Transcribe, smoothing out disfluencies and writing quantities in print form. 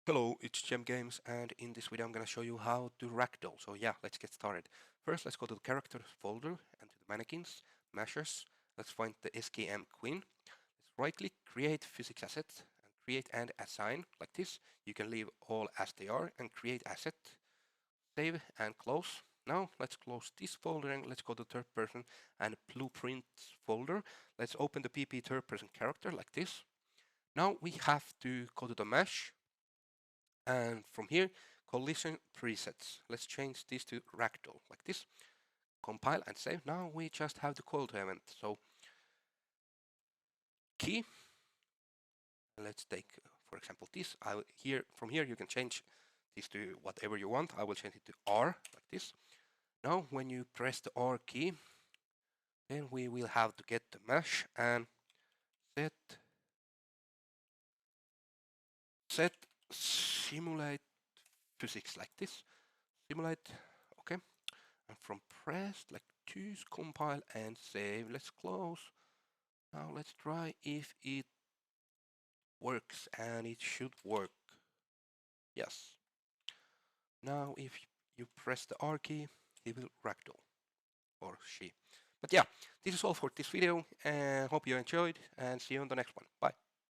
Hello, it's Gem Games, and in this video I'm gonna show you how to ragdoll. So yeah, let's get started. First, let's go to the characters folder and to the mannequins, measures. Let's find the SKM queen. Let's right-click, create physics asset, and create and assign like this. You can leave all as they are and create asset. Save and close. Now let's close this folder and let's go to third person and blueprints folder. Let's open the PP third person character like this. Now we have to go to the mesh. And from here, collision presets. Let's change this to ragdoll, like this. Compile and save. Now we just have the call to event. So key. Let's take, for example, this. From here you can change this to whatever you want. I will change it to R, like this. Now when you press the R key, then we will have to get the mesh and set simulate physics like this. Simulate, okay. And from press, like choose, compile and save. Let's close. Now let's try if it works, and it should work. Yes. Now if you press the R key, it will ragdoll, or she. But yeah, this is all for this video, and hope you enjoyed, and see you on the next one. Bye.